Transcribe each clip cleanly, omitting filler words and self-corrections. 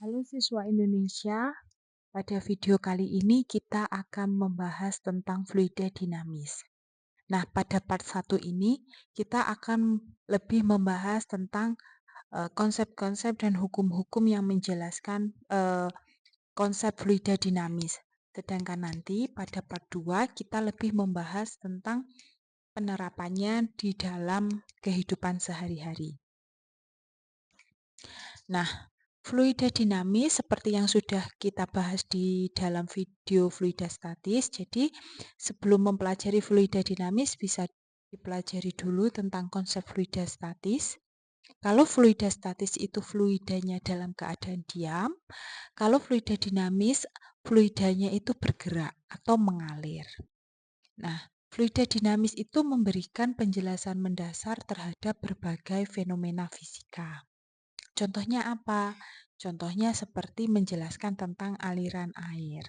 Halo siswa Indonesia, pada video kali ini kita akan membahas tentang fluida dinamis. Nah, pada part 1 ini kita akan lebih membahas tentang konsep-konsep dan hukum-hukum yang menjelaskan konsep fluida dinamis. Sedangkan nanti pada part 2 kita lebih membahas tentang penerapannya di dalam kehidupan sehari-hari. Nah, fluida dinamis seperti yang sudah kita bahas di dalam video fluida statis. Jadi, sebelum mempelajari fluida dinamis bisa dipelajari dulu tentang konsep fluida statis. Kalau fluida statis itu fluidanya dalam keadaan diam, kalau fluida dinamis fluidanya itu bergerak atau mengalir. Nah, fluida dinamis itu memberikan penjelasan mendasar terhadap berbagai fenomena fisika. Contohnya apa? Contohnya seperti menjelaskan tentang aliran air.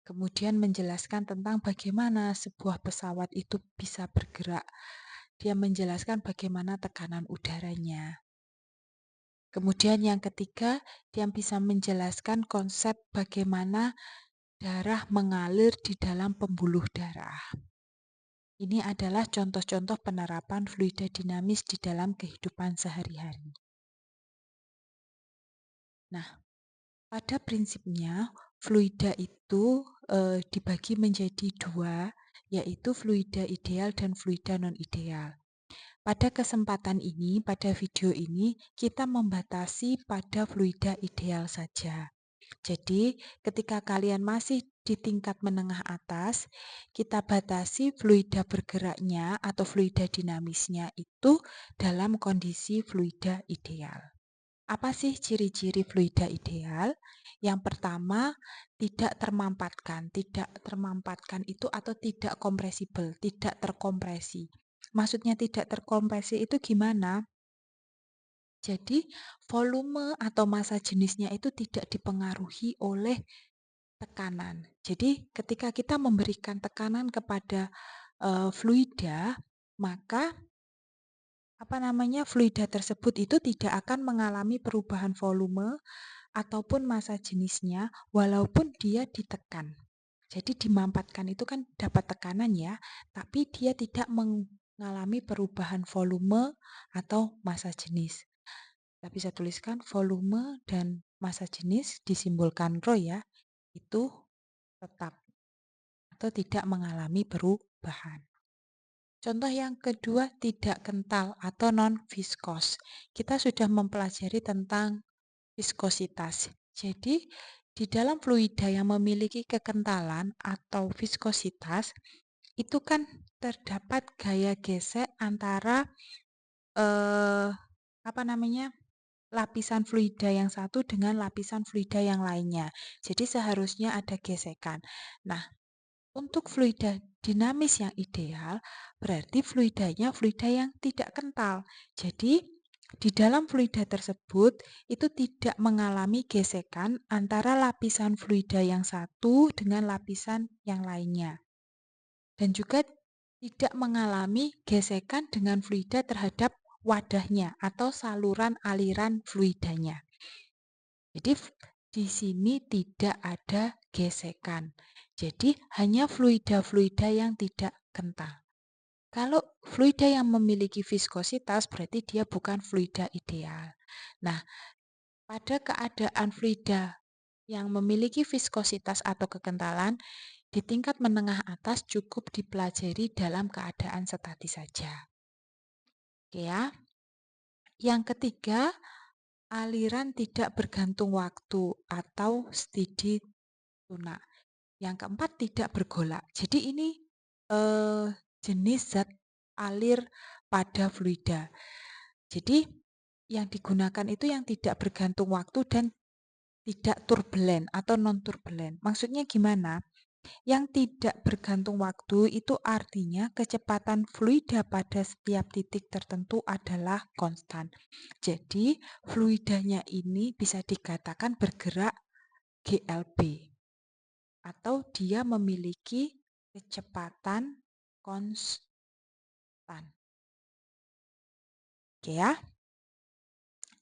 Kemudian menjelaskan tentang bagaimana sebuah pesawat itu bisa bergerak. Dia menjelaskan bagaimana tekanan udaranya. Kemudian yang ketiga, dia bisa menjelaskan konsep bagaimana darah mengalir di dalam pembuluh darah. Ini adalah contoh-contoh penerapan fluida dinamis di dalam kehidupan sehari-hari. Nah, pada prinsipnya, fluida itu dibagi menjadi dua, yaitu fluida ideal dan fluida non-ideal. Pada kesempatan ini, pada video ini, kita membatasi pada fluida ideal saja. Jadi, ketika kalian masih di tingkat menengah atas, kita batasi fluida bergeraknya atau fluida dinamisnya itu dalam kondisi fluida ideal. Apa sih ciri-ciri fluida ideal? Yang pertama, tidak termampatkan. Tidak termampatkan itu atau tidak kompresibel, tidak terkompresi. Maksudnya tidak terkompresi itu gimana? Jadi, volume atau massa jenisnya itu tidak dipengaruhi oleh tekanan. Jadi, ketika kita memberikan tekanan kepada fluida, maka fluida tersebut itu tidak akan mengalami perubahan volume ataupun massa jenisnya walaupun dia ditekan. Jadi dimampatkan itu kan dapat tekanan ya, tapi dia tidak mengalami perubahan volume atau massa jenis. Kita bisa tuliskan volume dan massa jenis disimbolkan ρ ya, itu tetap atau tidak mengalami perubahan. Contoh yang kedua, tidak kental atau non-viskos. Kita sudah mempelajari tentang viskositas. Jadi, di dalam fluida yang memiliki kekentalan atau viskositas, itu kan terdapat gaya gesek antara lapisan fluida yang satu dengan lapisan fluida yang lainnya. Jadi seharusnya ada gesekan. Nah, untuk fluida dinamis yang ideal, berarti fluidanya fluida yang tidak kental. Jadi, di dalam fluida tersebut, itu tidak mengalami gesekan antara lapisan fluida yang satu dengan lapisan yang lainnya. Dan juga tidak mengalami gesekan dengan fluida terhadap wadahnya atau saluran aliran fluidanya. Jadi, di sini tidak ada gesekan. Jadi, hanya fluida-fluida yang tidak kental. Kalau fluida yang memiliki viskositas berarti dia bukan fluida ideal. Nah, pada keadaan fluida yang memiliki viskositas atau kekentalan, di tingkat menengah atas cukup dipelajari dalam keadaan statis saja. Oke ya. Yang ketiga, aliran tidak bergantung waktu atau steady tuna. Yang keempat, tidak bergolak. Jadi ini jenis zat alir pada fluida. Jadi yang digunakan itu yang tidak bergantung waktu dan tidak turbulen atau non-turbulen. Maksudnya gimana? Yang tidak bergantung waktu itu artinya kecepatan fluida pada setiap titik tertentu adalah konstan. Jadi fluidanya ini bisa dikatakan bergerak GLB atau dia memiliki kecepatan konstan. Oke ya.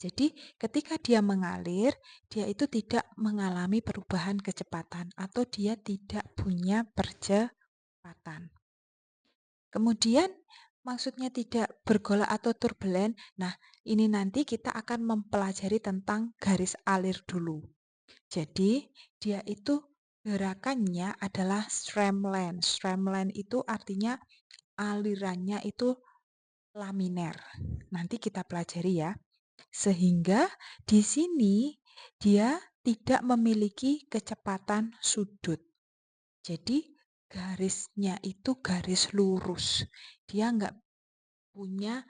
Jadi ketika dia mengalir, dia itu tidak mengalami perubahan kecepatan atau dia tidak punya percepatan. Kemudian maksudnya tidak bergolak atau turbulen. Nah, ini nanti kita akan mempelajari tentang garis alir dulu. Jadi, dia itu gerakannya adalah streamline. Streamline itu artinya alirannya itu laminer. Nanti kita pelajari ya. Sehingga di sini dia tidak memiliki kecepatan sudut. Jadi garisnya itu garis lurus. Dia nggak punya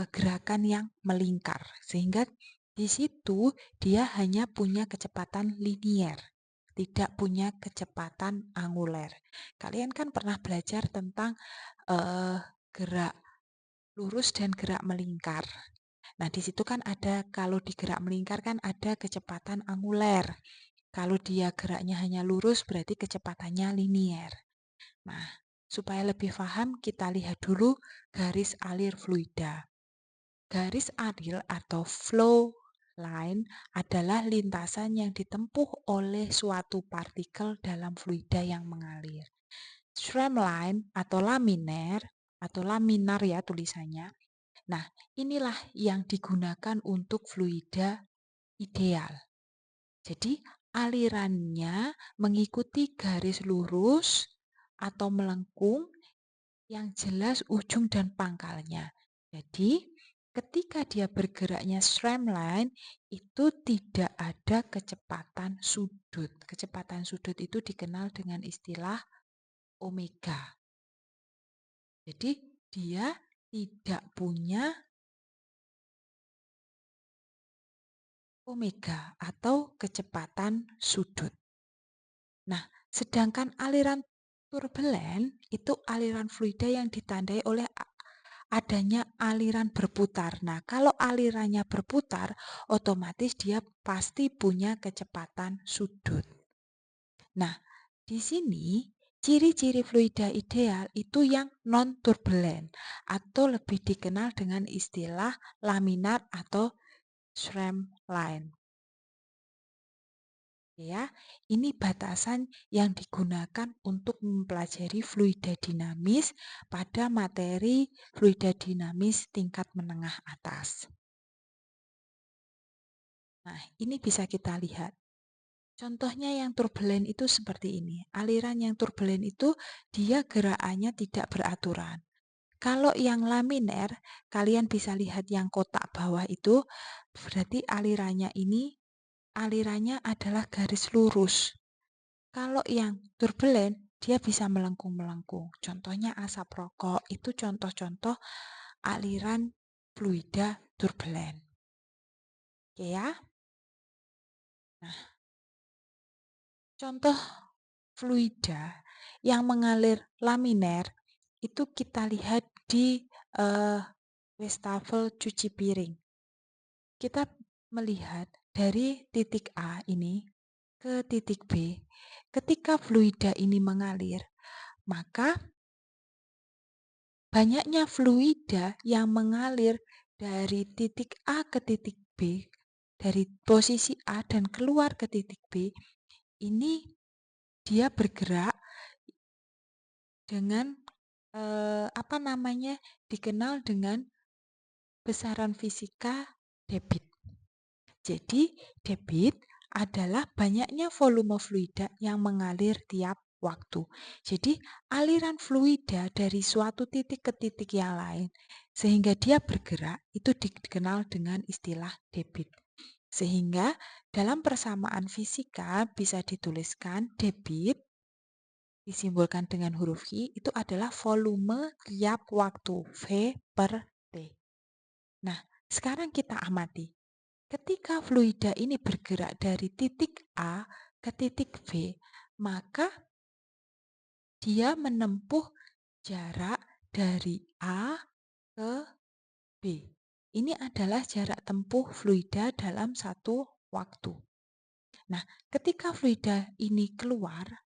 gerakan yang melingkar. Sehingga di situ dia hanya punya kecepatan linier, tidak punya kecepatan anguler. Kalian kan pernah belajar tentang gerak lurus dan gerak melingkar. Nah, di situ kan ada kalau di gerak melingkar kan ada kecepatan anguler. Kalau dia geraknya hanya lurus berarti kecepatannya linier. Nah, supaya lebih paham kita lihat dulu garis alir fluida. Garis alir atau flow line adalah lintasan yang ditempuh oleh suatu partikel dalam fluida yang mengalir. Streamline atau laminar ya tulisannya. Nah, inilah yang digunakan untuk fluida ideal. Jadi, alirannya mengikuti garis lurus atau melengkung yang jelas ujung dan pangkalnya. Jadi, ketika dia bergeraknya streamline, itu tidak ada kecepatan sudut. Kecepatan sudut itu dikenal dengan istilah omega. Jadi, dia tidak punya omega atau kecepatan sudut. Nah, sedangkan aliran turbulen itu aliran fluida yang ditandai oleh adanya aliran berputar. Nah, kalau alirannya berputar, otomatis dia pasti punya kecepatan sudut. Nah, di sini ciri-ciri fluida ideal itu yang non-turbulen atau lebih dikenal dengan istilah laminar atau streamline. Ya, ini batasan yang digunakan untuk mempelajari fluida dinamis pada materi fluida dinamis tingkat menengah atas. Nah, ini bisa kita lihat. Contohnya yang turbulen itu seperti ini. Aliran yang turbulen itu dia gerakannya tidak beraturan. Kalau yang laminer, kalian bisa lihat yang kotak bawah itu, berarti alirannya adalah garis lurus. Kalau yang turbulen, dia bisa melengkung-melengkung. Contohnya asap rokok, itu contoh-contoh aliran fluida turbulen. Oke ya? Nah, contoh fluida yang mengalir laminer itu kita lihat di wastafel cuci piring. Kita melihat dari titik A ini ke titik B. Ketika fluida ini mengalir, maka banyaknya fluida yang mengalir dari titik A ke titik B, dari posisi A dan keluar ke titik B, ini dia bergerak dengan dikenal dengan besaran fisika debit. Jadi, debit adalah banyaknya volume fluida yang mengalir tiap waktu. Jadi, aliran fluida dari suatu titik ke titik yang lain sehingga dia bergerak itu dikenal dengan istilah debit. Sehingga dalam persamaan fisika bisa dituliskan debit disimbolkan dengan huruf I itu adalah volume tiap waktu V per T. Nah, sekarang kita amati. Ketika fluida ini bergerak dari titik A ke titik B, maka dia menempuh jarak dari A ke B. Ini adalah jarak tempuh fluida dalam satu waktu. Nah, ketika fluida ini keluar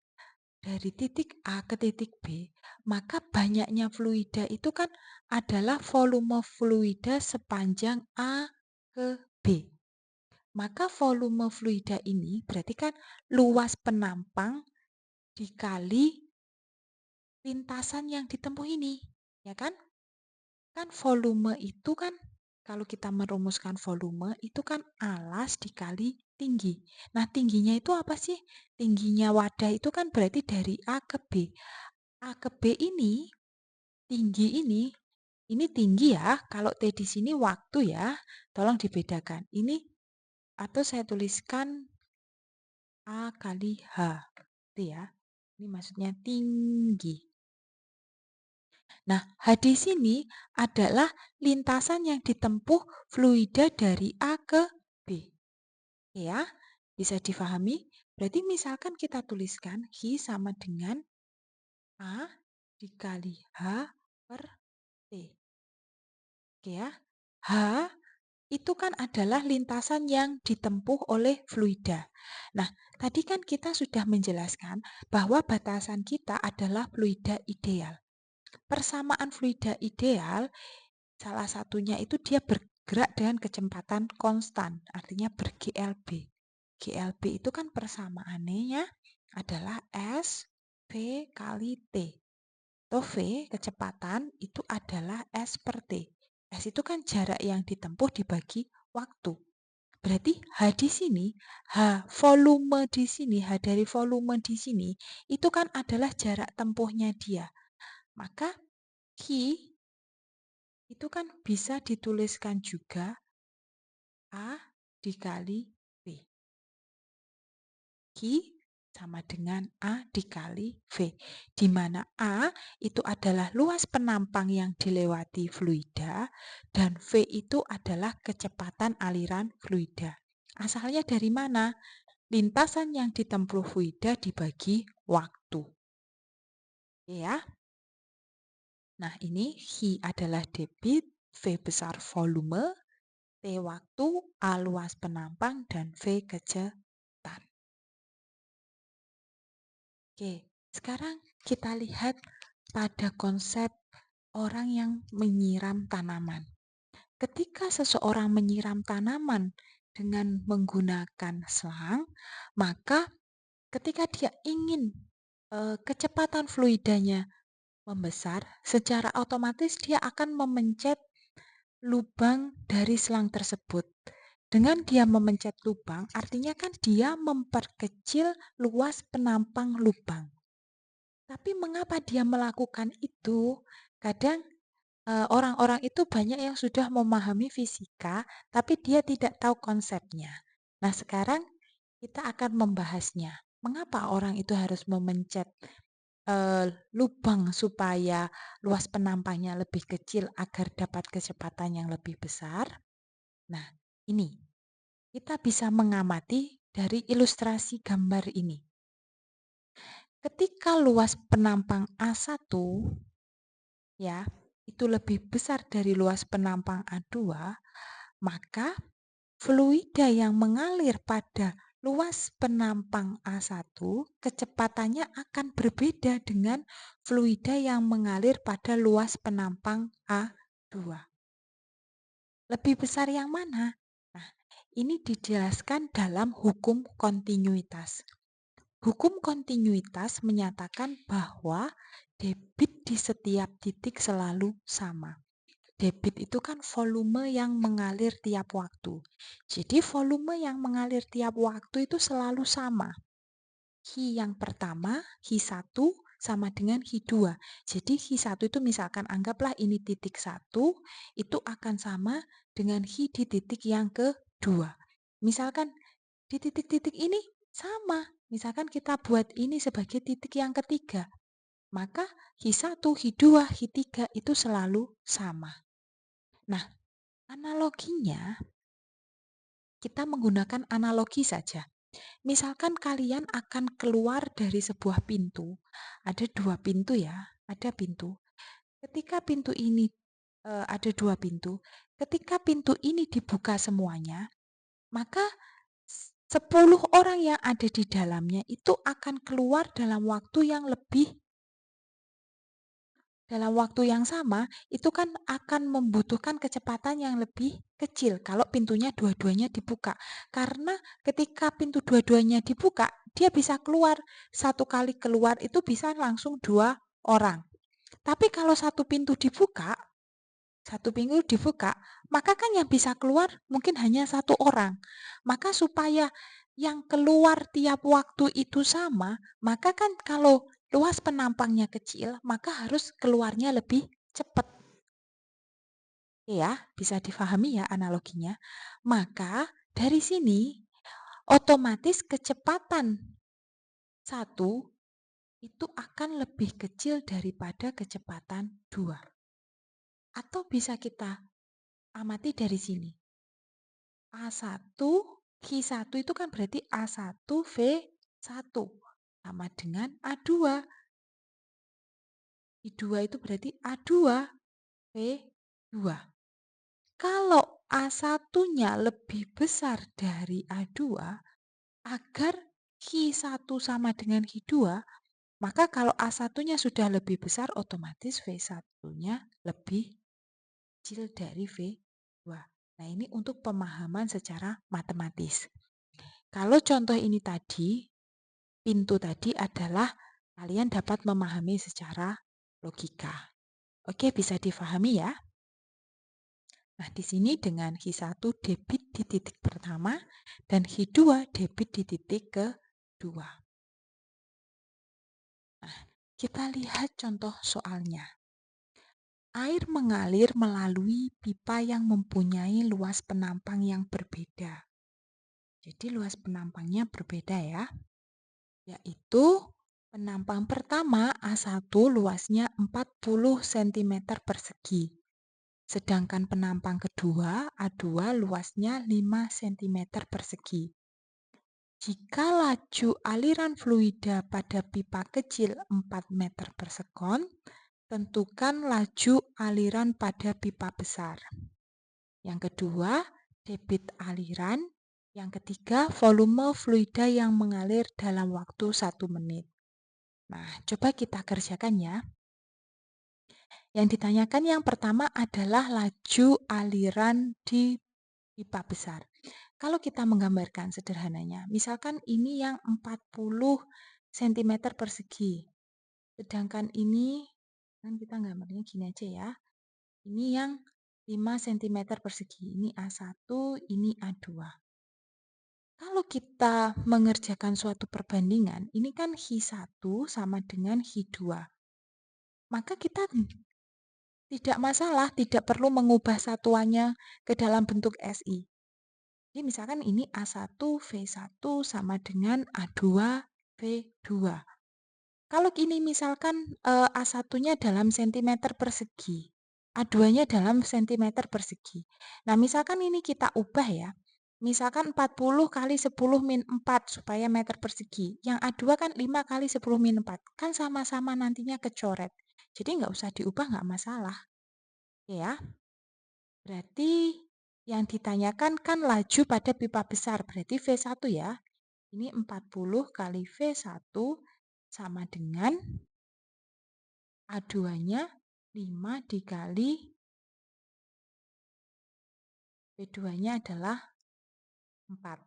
dari titik A ke titik B, maka banyaknya fluida itu kan adalah volume fluida sepanjang A ke B. B. Maka volume fluida ini berarti kan luas penampang dikali lintasan yang ditempuh ini, ya kan? Kan volume itu kan kalau kita merumuskan volume itu kan alas dikali tinggi. Nah, tingginya itu apa sih? Tingginya wadah itu kan berarti dari A ke B. A ke B ini tinggi ya. Kalau T di sini waktu ya. Tolong dibedakan. Ini atau saya tuliskan A kali H. Itu ya. Ini maksudnya tinggi. Nah, H di sini adalah lintasan yang ditempuh fluida dari A ke B. Ya, bisa difahami? Berarti misalkan kita tuliskan H sama dengan A dikali H per T. Oke ya. H itu kan adalah lintasan yang ditempuh oleh fluida. Nah, tadi kan kita sudah menjelaskan bahwa batasan kita adalah fluida ideal. Persamaan fluida ideal salah satunya itu dia bergerak dengan kecepatan konstan, artinya ber-GLB. GLB itu kan persamaannya adalah S V kali T. Atau V, kecepatan, itu adalah S per T. S itu kan jarak yang ditempuh dibagi waktu. Berarti H di sini, volume di sini, H dari volume di sini, itu kan adalah jarak tempuhnya dia. Maka Q itu kan bisa dituliskan juga A dikali V. Q sama dengan A dikali V, di mana A itu adalah luas penampang yang dilewati fluida dan V itu adalah kecepatan aliran fluida. Asalnya dari mana? Lintasan yang ditempuh fluida dibagi waktu. Ya. Nah, ini Hi adalah debit, V besar volume, T waktu, A luas penampang, dan V kecepatan. Oke, sekarang kita lihat pada konsep orang yang menyiram tanaman. Ketika seseorang menyiram tanaman dengan menggunakan selang, maka ketika dia ingin kecepatan fluidanya membesar, secara otomatis dia akan memencet lubang dari selang tersebut. Dengan dia memencet lubang, artinya kan dia memperkecil luas penampang lubang. Tapi mengapa dia melakukan itu? Kadang orang-orang itu banyak yang sudah memahami fisika, tapi dia tidak tahu konsepnya. Nah, sekarang kita akan membahasnya. Mengapa orang itu harus memencet lubang supaya luas penampangnya lebih kecil agar dapat kecepatan yang lebih besar? Nah, ini kita bisa mengamati dari ilustrasi gambar ini. Ketika luas penampang A1 ya, itu lebih besar dari luas penampang A2, maka fluida yang mengalir pada luas penampang A1 kecepatannya akan berbeda dengan fluida yang mengalir pada luas penampang A2. Lebih besar yang mana? Nah, ini dijelaskan dalam hukum kontinuitas. Hukum kontinuitas menyatakan bahwa debit di setiap titik selalu sama. Debit itu kan volume yang mengalir tiap waktu. Jadi volume yang mengalir tiap waktu itu selalu sama. Hi yang pertama, Hi1 sama dengan Hi2. Jadi Hi1 itu misalkan anggaplah ini titik 1, itu akan sama dengan Hi di titik yang kedua. Misalkan di titik-titik ini sama. Misalkan kita buat ini sebagai titik yang ketiga. Maka Hi1, Hi2, Hi3 itu selalu sama. Nah, analoginya kita menggunakan analogi saja. Misalkan kalian akan keluar dari sebuah pintu. Ada 2 pintu ya, ada pintu. Ketika pintu ini ada 2 pintu. Ketika pintu ini dibuka semuanya, maka 10 orang yang ada di dalamnya itu akan keluar dalam waktu yang lebih dalam waktu yang sama, itu kan akan membutuhkan kecepatan yang lebih kecil kalau pintunya dua-duanya dibuka. Karena ketika pintu dua-duanya dibuka, dia bisa keluar. Satu kali keluar itu bisa langsung 2 orang. Tapi kalau satu pintu dibuka, maka kan yang bisa keluar mungkin hanya 1 orang. Maka supaya yang keluar tiap waktu itu sama, maka kan kalau luas penampangnya kecil, maka harus keluarnya lebih cepat. Ya, bisa difahami ya analoginya. Maka dari sini otomatis kecepatan satu itu akan lebih kecil daripada kecepatan 2. Atau bisa kita amati dari sini. A1, Q1 itu kan berarti A1 V1 sama dengan A2. I2 itu berarti A2 V2. Kalau A1-nya lebih besar dari A2, agar Q1 sama dengan Q2, maka kalau A1-nya sudah lebih besar, otomatis V1-nya lebih kecil dari V2. Nah, ini untuk pemahaman secara matematis. Kalau contoh ini tadi, pintu tadi adalah kalian dapat memahami secara logika. Oke, bisa difahami ya? Nah, di sini dengan Q1 debit di titik pertama dan Q2 debit di titik kedua. Nah, kita lihat contoh soalnya. Air mengalir melalui pipa yang mempunyai luas penampang yang berbeda. Jadi luas penampangnya berbeda ya. Yaitu penampang pertama A1 luasnya 40 cm persegi. Sedangkan penampang kedua A2 luasnya 5 cm persegi. Jika laju aliran fluida pada pipa kecil 4 meter per sekon, tentukan laju aliran pada pipa besar. Yang kedua, debit aliran. Yang ketiga, volume fluida yang mengalir dalam waktu 1 menit. Nah, coba kita kerjakan ya. Yang ditanyakan yang pertama adalah laju aliran di pipa besar. Kalau kita menggambarkan sederhananya, misalkan ini yang 40 cm persegi. Sedangkan ini, kan kita gambarnya gini aja ya. Ini yang 5 cm persegi. Ini A1, ini A2. Kalau kita mengerjakan suatu perbandingan, ini kan Hi1 sama dengan Hi2. Maka kita tidak masalah, tidak perlu mengubah satuannya ke dalam bentuk SI. Jadi misalkan ini A1 V1 sama dengan A2 V2. Kalau ini misalkan A1-nya dalam cm persegi, A2-nya dalam cm persegi. Nah, misalkan ini kita ubah ya. Misalkan 40 kali 10 min 4 supaya meter persegi. Yang A2 kan 5 kali 10 min 4. Kan sama-sama nantinya kecoret. Jadi nggak usah diubah, nggak masalah. Ya, berarti yang ditanyakan kan laju pada pipa besar. Berarti V1 ya. Ini 40 kali V1 sama dengan A2-nya 5 dikali V2-nya adalah 4.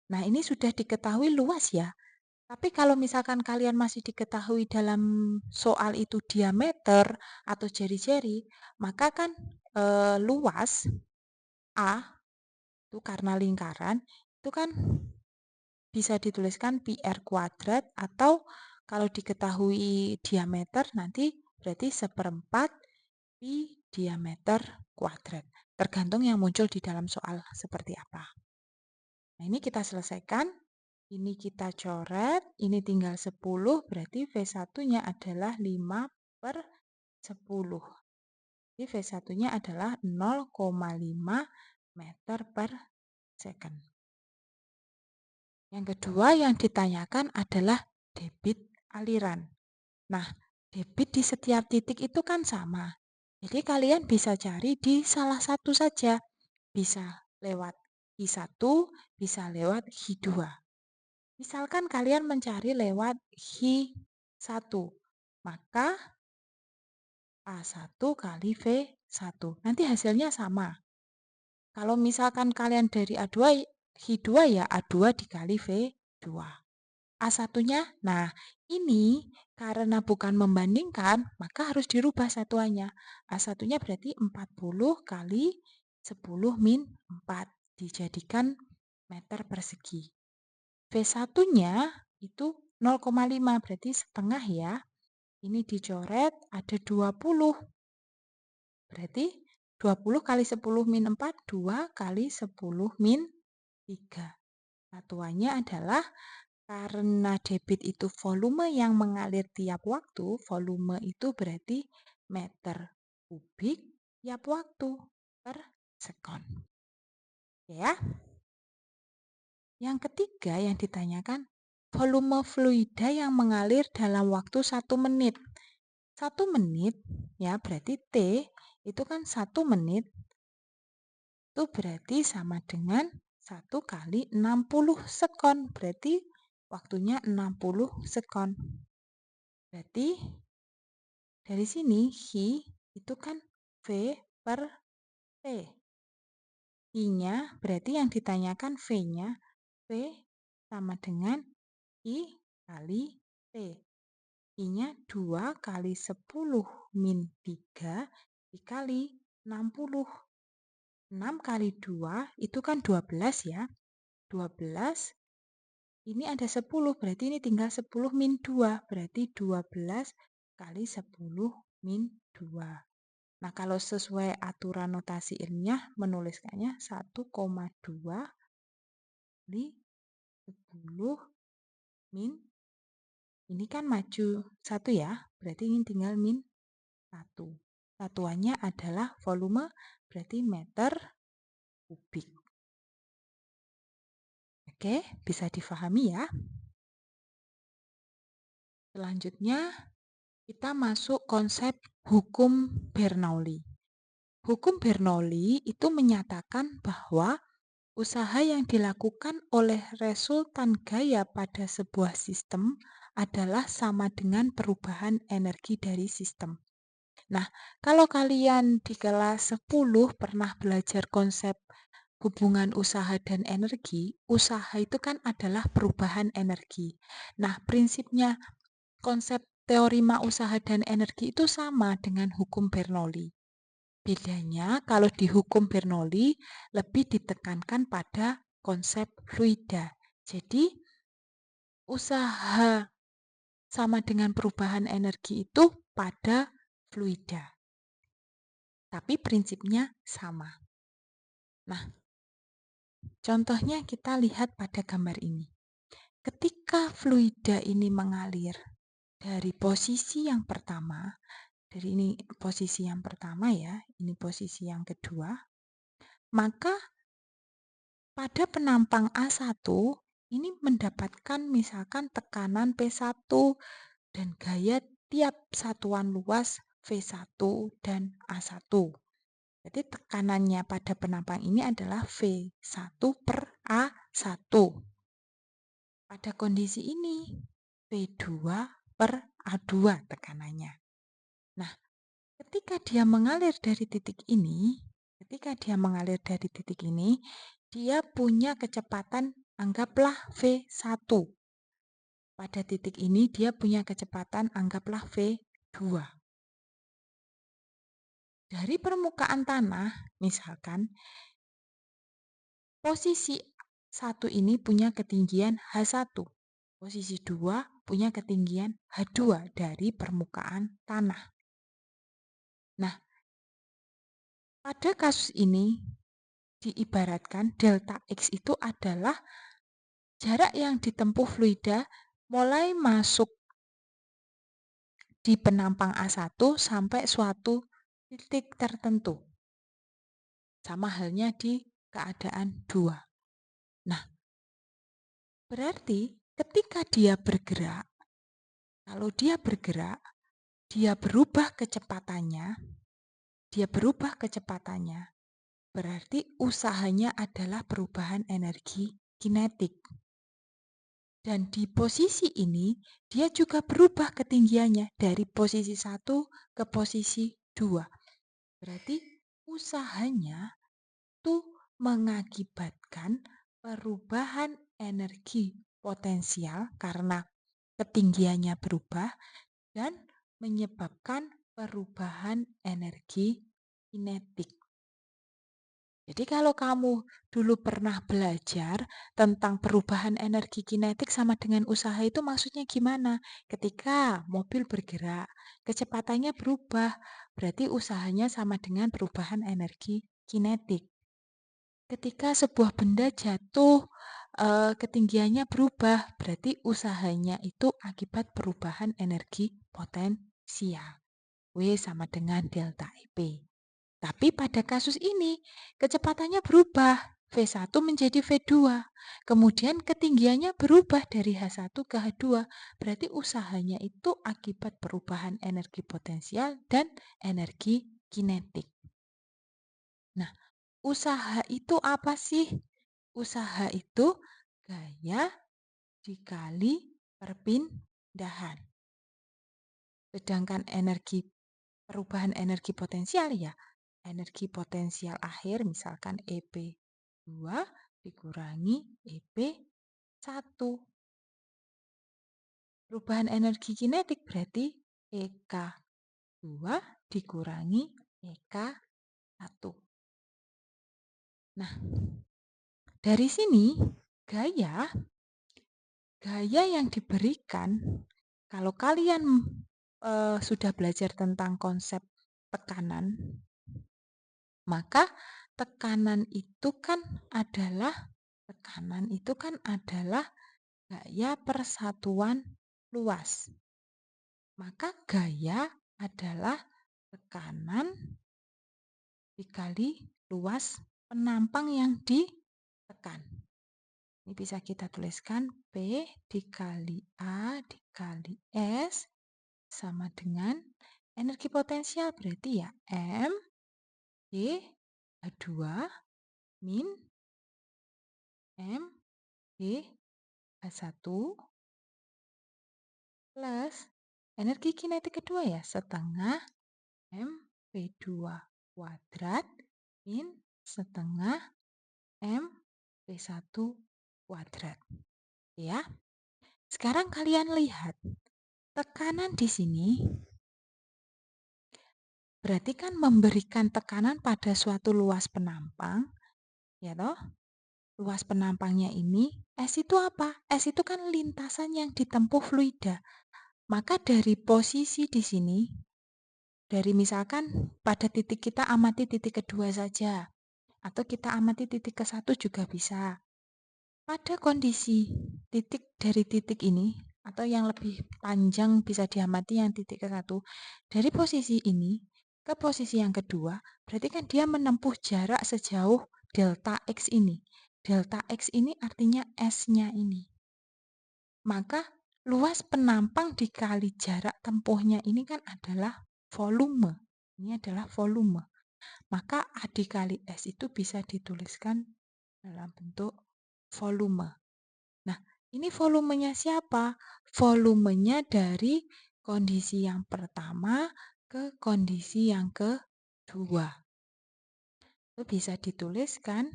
Nah, ini sudah diketahui luas ya. Tapi kalau misalkan kalian masih diketahui dalam soal itu diameter atau jari-jari, maka kan luas A itu karena lingkaran, itu kan bisa dituliskan pi r kuadrat atau kalau diketahui diameter nanti berarti 1/4 pi diameter kuadrat. Tergantung yang muncul di dalam soal seperti apa. Nah, ini kita selesaikan. Ini kita coret, ini tinggal 10, berarti V1-nya adalah 5/10. Jadi V1-nya adalah 0,5 meter per second. Yang kedua yang ditanyakan adalah debit aliran. Nah, debit di setiap titik itu kan sama. Jadi kalian bisa cari di salah satu saja. Bisa lewat I1, bisa lewat I2. Misalkan kalian mencari lewat Hi1, maka A1 kali V1. Nanti hasilnya sama. Kalau misalkan kalian dari A2, Hi2 ya A2 dikali V2. A1-nya, nah ini karena bukan membandingkan, maka harus dirubah satuannya. A1-nya berarti 40 kali 10 min 4, dijadikan meter persegi. V1-nya itu 0,5, berarti setengah ya. Ini dicoret, ada 20. Berarti 20 kali 10 min 4, 2 kali 10 min 3. Satuannya adalah karena debit itu volume yang mengalir tiap waktu, volume itu berarti meter kubik tiap waktu per sekon. Ya. Yang ketiga yang ditanyakan, volume fluida yang mengalir dalam waktu 1 menit. 1 menit ya berarti T itu kan 1 menit itu berarti sama dengan 1 kali 60 sekon. Berarti waktunya 60 sekon. Berarti dari sini Hi itu kan V per T. I-nya berarti yang ditanyakan V-nya. V sama dengan I kali T. I-nya 2 kali 10 min 3 dikali 60. 6 kali 2 itu kan 12 ya. 12 ini ada 10, berarti ini tinggal 10 min 2. Berarti 12 kali 10 min 2. Nah, kalau sesuai aturan notasi ilmiah menuliskannya 1,2 kali 10 min. Ini kan maju 1 ya, berarti ini tinggal min 1. Satuannya adalah volume, berarti meter kubik. Oke, bisa difahami ya. Selanjutnya, kita masuk konsep hukum Bernoulli. Hukum Bernoulli itu menyatakan bahwa usaha yang dilakukan oleh resultan gaya pada sebuah sistem adalah sama dengan perubahan energi dari sistem. Nah, kalau kalian di kelas 10 pernah belajar konsep hubungan usaha dan energi, usaha itu kan adalah perubahan energi. Nah, prinsipnya konsep teorema usaha dan energi itu sama dengan hukum Bernoulli. Bedanya kalau di hukum Bernoulli lebih ditekankan pada konsep fluida. Jadi usaha sama dengan perubahan energi itu pada fluida. Tapi prinsipnya sama. Nah, contohnya kita lihat pada gambar ini. Ketika fluida ini mengalir dari posisi yang pertama, dari ini posisi yang pertama ya, ini posisi yang kedua, maka pada penampang A1 ini mendapatkan misalkan tekanan P1 dan gaya tiap satuan luas V1 dan A1. Jadi tekanannya pada penampang ini adalah V1 per A1. Pada kondisi ini V2 per A2 tekanannya. Nah, ketika dia mengalir dari titik ini, dia punya kecepatan anggaplah V1. Pada titik ini dia punya kecepatan anggaplah V2. Dari permukaan tanah, misalkan, posisi 1 ini punya ketinggian H1. Posisi 2 punya ketinggian H2 dari permukaan tanah. Nah, pada kasus ini diibaratkan delta X itu adalah jarak yang ditempuh fluida mulai masuk di penampang A1 sampai suatu titik tertentu. Sama halnya di keadaan 2. Nah, berarti ketika dia bergerak, kalau dia bergerak, dia berubah kecepatannya, berarti usahanya adalah perubahan energi kinetik. Dan di posisi ini, dia juga berubah ketinggiannya dari posisi 1 ke posisi 2. Berarti usahanya itu mengakibatkan perubahan energi potensial karena ketinggiannya berubah dan menyebabkan perubahan energi kinetik. Jadi kalau kamu dulu pernah belajar tentang perubahan energi kinetik sama dengan usaha itu maksudnya gimana? Ketika mobil bergerak, kecepatannya berubah, berarti usahanya sama dengan perubahan energi kinetik. Ketika sebuah benda jatuh, ketinggiannya berubah, berarti usahanya itu akibat perubahan energi potensial. W sama dengan delta EP. Tapi pada kasus ini, kecepatannya berubah, V1 menjadi V2. Kemudian ketinggiannya berubah dari H1 ke H2. Berarti usahanya itu akibat perubahan energi potensial dan energi kinetik. Nah, usaha itu apa sih? Usaha itu gaya dikali perpindahan. Sedangkan perubahan energi potensial ya, energi potensial akhir misalkan EP2 dikurangi EP1. Perubahan energi kinetik berarti EK2 dikurangi EK1. Nah, dari sini gaya yang diberikan kalau kalian sudah belajar tentang konsep tekanan, maka tekanan itu kan adalah gaya persatuan luas. Maka gaya adalah tekanan dikali luas penampang yang ditekan. Ini bisa kita tuliskan P dikali A dikali S sama dengan energi potensial berarti ya M D H2 min M D H1 plus energi kinetik kedua ya setengah M V2 kuadrat min setengah M V1 kuadrat. Ya. Sekarang kalian lihat tekanan di sini berarti kan memberikan tekanan pada suatu luas penampang, ya toh? Luas penampangnya ini S itu apa? S itu kan lintasan yang ditempuh fluida. Maka dari posisi di sini, dari misalkan pada titik kita amati titik kedua saja, atau kita amati titik ke satu juga bisa. Pada kondisi dari titik ini, atau yang lebih panjang bisa diamati yang titik ke satu, dari posisi ini ke posisi yang kedua, berarti kan dia menempuh jarak sejauh delta X ini. Delta X ini artinya S-nya ini. Maka luas penampang dikali jarak tempuhnya ini kan adalah volume. Ini adalah volume. Maka A dikali S itu bisa dituliskan dalam bentuk volume. Nah, ini volumenya siapa? Volumenya dari kondisi yang pertama ke kondisi yang kedua. Itu bisa dituliskan,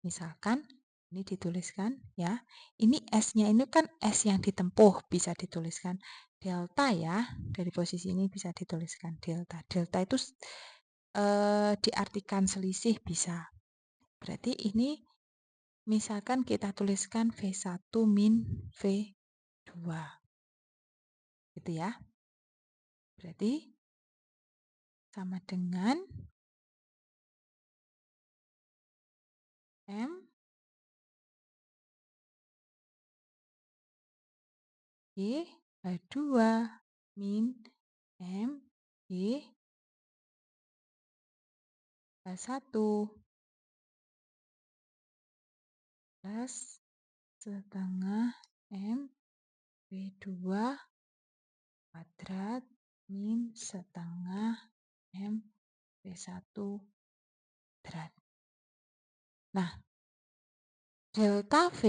misalkan ini dituliskan ya. Ini S-nya ini kan S yang ditempuh, bisa dituliskan delta ya. Dari posisi ini bisa dituliskan delta. Delta itu diartikan selisih bisa. Berarti ini misalkan kita tuliskan V1 min V2. Gitu ya. Berarti sama dengan M G H2 min M G H1 plus setengah M V2 kuadrat min setengah M V1 kuadrat. Nah, delta V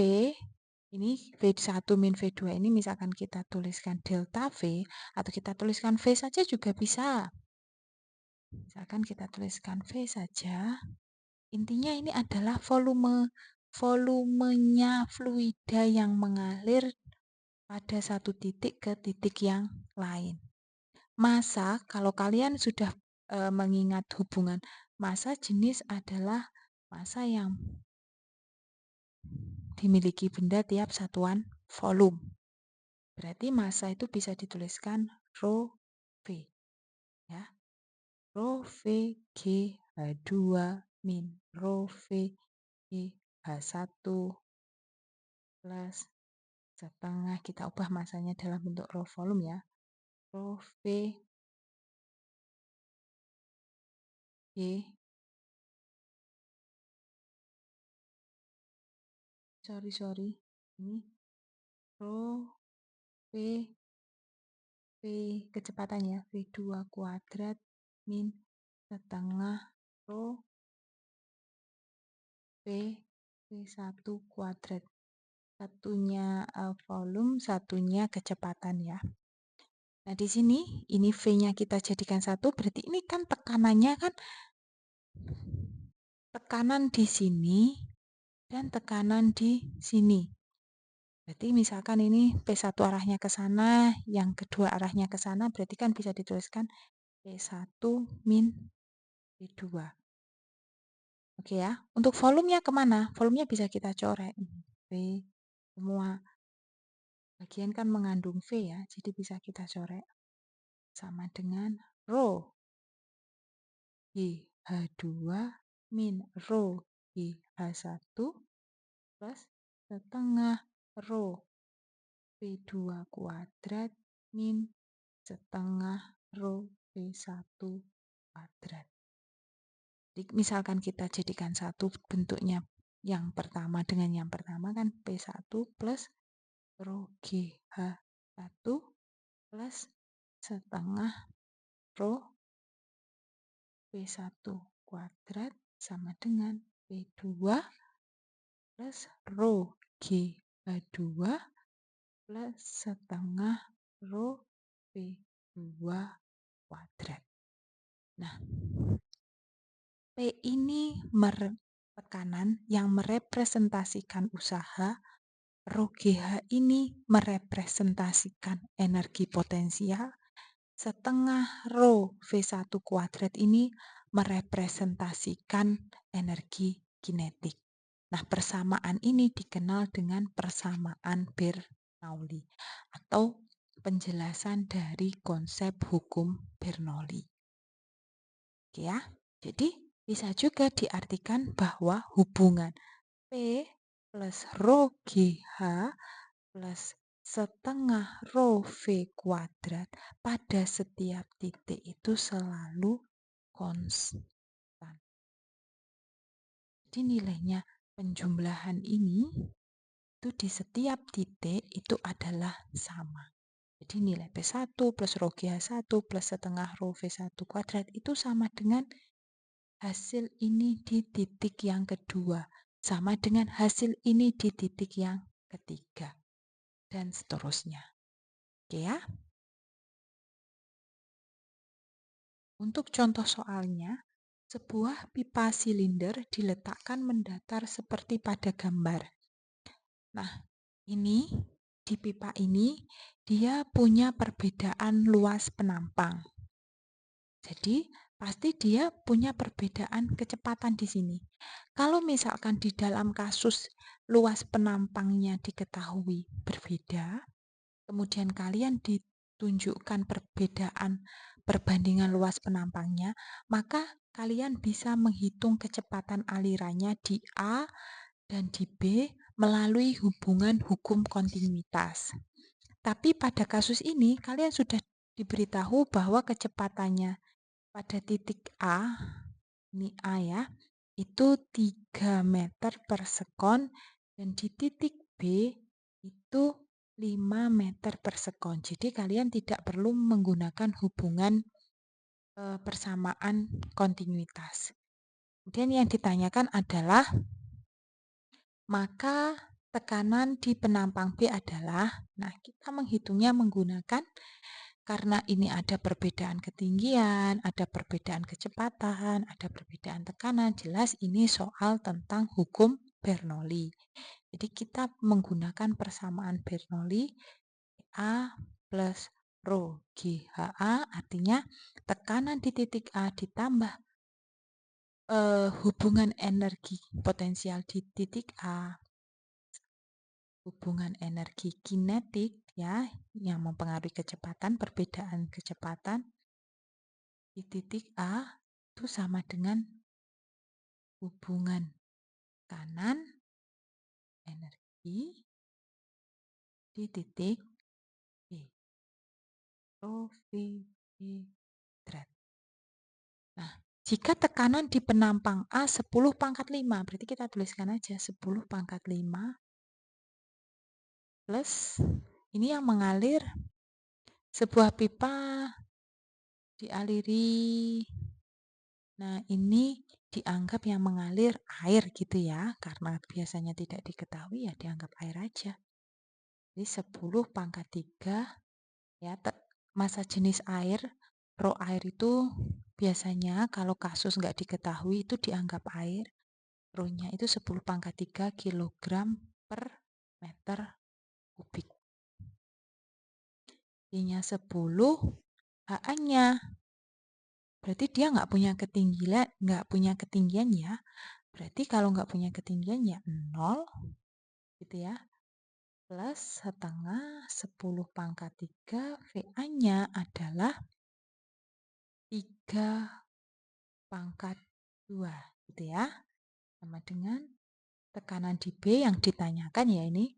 Ini V1 min V2 ini misalkan kita tuliskan delta V atau kita tuliskan V saja juga bisa. Misalkan kita tuliskan V saja. Intinya ini adalah volumenya fluida yang mengalir pada satu titik ke titik yang lain. Massa, kalau kalian sudah mengingat hubungan massa, jenis adalah massa yang dimiliki benda tiap satuan volume. Berarti massa itu bisa dituliskan rho V, ya. Rho V G H2 min rho V G H1 plus setengah, kita ubah massanya dalam bentuk rho volume ya. Rho V G, sorry, ini rho V kecepatannya V2 kuadrat min setengah rho V1 kuadrat. Satunya volume, satunya kecepatan ya. Nah, di sini ini V-nya kita jadikan 1, berarti ini kan tekanannya kan tekanan di sini dan tekanan di sini. Berarti misalkan ini P1 arahnya ke sana, yang kedua arahnya ke sana, berarti kan bisa dituliskan P1 min P2. Oke ya, untuk volumenya kemana? Volumenya bisa kita coret. V, semua bagian kan mengandung V ya, jadi bisa kita coret. Sama dengan rho G H2 min rho G H1 plus setengah rho V2 kuadrat min setengah rho V1 kuadrat. Jadi misalkan kita jadikan satu bentuknya yang pertama dengan yang pertama kan P1 plus rho GH1 plus setengah rho P1 kuadrat sama dengan P2 plus rho GH2 plus setengah rho P2 kuadrat. Nah, P ini tekanan yang merepresentasikan usaha, rho GH ini merepresentasikan energi potensial, setengah rho V1 kuadrat ini merepresentasikan energi kinetik. Nah, persamaan ini dikenal dengan persamaan Bernoulli atau penjelasan dari konsep hukum Bernoulli. Oke ya. Jadi bisa juga diartikan bahwa hubungan P plus rho GH plus setengah rho V kuadrat pada setiap titik itu selalu konstan. Jadi nilainya penjumlahan ini itu di setiap titik itu adalah sama. Jadi nilai P1 plus rho GH1 plus setengah rho V1 kuadrat itu sama dengan hasil ini di titik yang kedua, sama dengan hasil ini di titik yang ketiga, dan seterusnya. Oke ya. Untuk contoh soalnya, sebuah pipa silinder diletakkan mendatar seperti pada gambar. Nah, ini di pipa ini dia punya perbedaan luas penampang. Jadi, pasti dia punya perbedaan kecepatan di sini. Kalau misalkan di dalam kasus luas penampangnya diketahui berbeda, kemudian kalian ditunjukkan perbedaan perbandingan luas penampangnya, maka kalian bisa menghitung kecepatan alirannya di A dan di B melalui hubungan hukum kontinuitas. Tapi pada kasus ini kalian sudah diberitahu bahwa kecepatannya pada titik A, ini A ya, itu 3 meter per sekon, dan di titik B itu 5 meter per sekon. Jadi kalian tidak perlu menggunakan hubungan persamaan kontinuitas. Kemudian yang ditanyakan adalah maka tekanan di penampang B adalah, nah kita menghitungnya menggunakan, karena ini ada perbedaan ketinggian, ada perbedaan kecepatan, ada perbedaan tekanan, jelas ini soal tentang hukum Bernoulli. Jadi kita menggunakan persamaan Bernoulli, A plus rho GHA, artinya tekanan di titik A ditambah hubungan energi potensial di titik A, hubungan energi kinetik ya yang mempengaruhi kecepatan, perbedaan kecepatan di titik A itu sama dengan hubungan kanan energi di titik B. Rho V B drat. Nah, jika tekanan di penampang A 10 pangkat 5, berarti kita tuliskan aja 10 pangkat 5 plus ini yang mengalir sebuah pipa dialiri. Nah, ini dianggap yang mengalir air gitu ya, karena biasanya tidak diketahui ya dianggap air aja. Jadi 10 pangkat 3 ya, massa jenis air, rho air itu biasanya kalau kasus nggak diketahui itu dianggap air. Rho-nya itu 10 pangkat 3 kilogram per meter kubik. I-nya 10, HA-nya. Berarti dia nggak punya ketinggian ya. Berarti kalau nggak punya ketinggian ya 0 gitu ya. Plus setengah 10 pangkat 3 VA-nya adalah 3 pangkat 2 gitu ya. Sama dengan tekanan di B yang ditanyakan ya ini.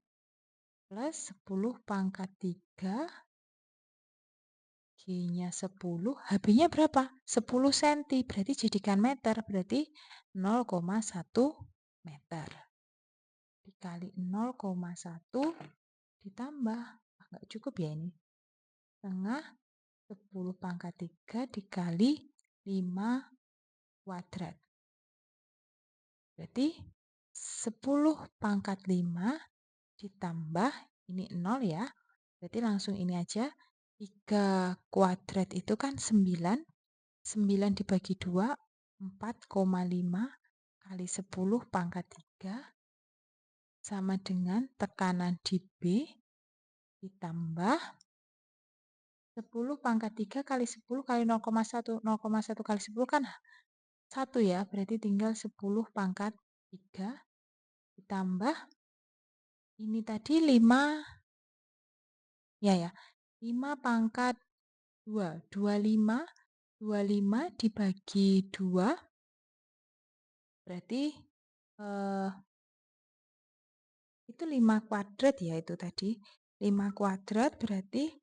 Plus 10 pangkat 3 G-nya 10, HB-nya berapa? 10 cm, berarti jadikan meter, berarti 0,1 meter. Dikali 0,1 ditambah, nggak cukup ya ini. Setengah 10 pangkat 3 dikali 5 kuadrat. Berarti 10 pangkat 5 ditambah, ini 0 ya, berarti langsung ini aja. 3 kuadrat itu kan 9. 9 dibagi 2, 4,5 kali 10 pangkat 3 sama dengan tekanan di B ditambah 10 pangkat 3 kali 10 kali 0,1. 0,1 kali 10 kan 1 ya, berarti tinggal 10 pangkat 3 ditambah ini tadi 5 ya, 5 pangkat 2, 25 dibagi 2 berarti itu 5 kuadrat ya itu tadi. 5 kuadrat berarti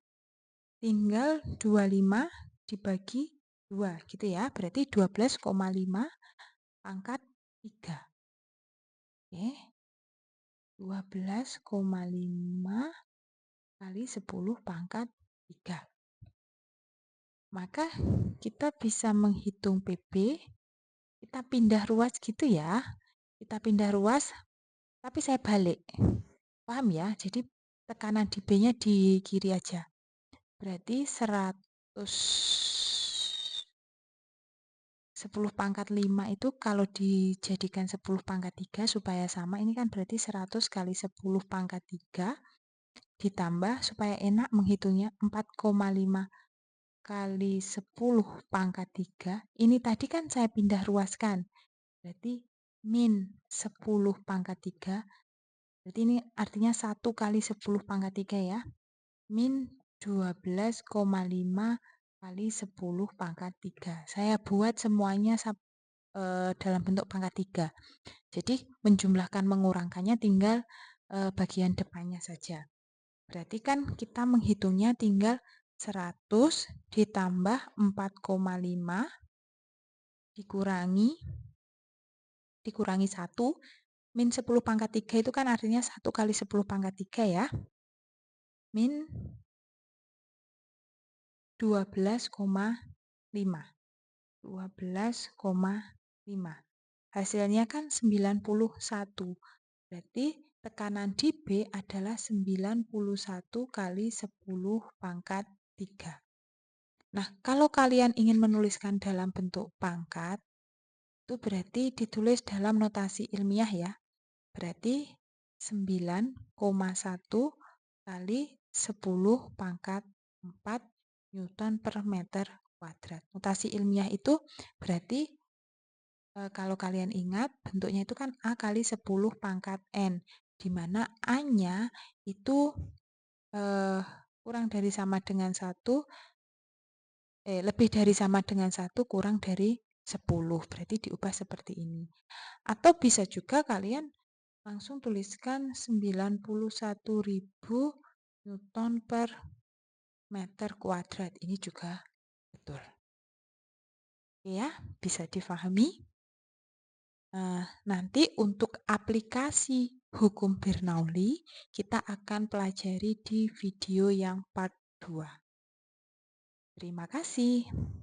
tinggal 25 dibagi 2 gitu ya. Berarti 12,5 pangkat 3. Oke. 12,5 kali 10 pangkat 3. Maka kita bisa menghitung PB. Kita pindah ruas gitu ya. Kita pindah ruas, tapi saya balik. Paham ya? Jadi tekanan di B-nya di kiri aja. Berarti 10 pangkat 5 itu kalau dijadikan 10 pangkat 3 supaya sama, ini kan berarti 100 kali 10 pangkat 3 ditambah supaya enak menghitungnya 4,5 kali 10 pangkat 3. Ini tadi kan saya pindah ruaskan. Berarti min 10 pangkat 3. Berarti ini artinya 1 kali 10 pangkat 3 ya. Min 12,5 kali 10 pangkat 3. Saya buat semuanya dalam bentuk pangkat 3. Jadi menjumlahkan mengurangkannya tinggal bagian depannya saja. Berarti kan kita menghitungnya tinggal 100 ditambah 4,5 dikurangi 1. Min 10 pangkat 3 itu kan artinya 1 kali 10 pangkat 3 ya. Min 12,5. 12,5. Hasilnya kan 91. Berarti tekanan di B adalah 91 kali 10 pangkat 3. Nah, kalau kalian ingin menuliskan dalam bentuk pangkat, itu berarti ditulis dalam notasi ilmiah ya. Berarti 9,1 kali 10 pangkat 4 Newton per meter kuadrat. Notasi ilmiah itu berarti kalau kalian ingat bentuknya itu kan A kali 10 pangkat N, di mana A-nya itu kurang dari sama dengan 1, lebih dari sama dengan 1 kurang dari 10, berarti diubah seperti ini. Atau bisa juga kalian langsung tuliskan 91.000 Newton per meter kuadrat. Ini juga betul. Ya, bisa difahami? Nanti untuk aplikasi hukum Bernoulli, kita akan pelajari di video yang part 2. Terima kasih.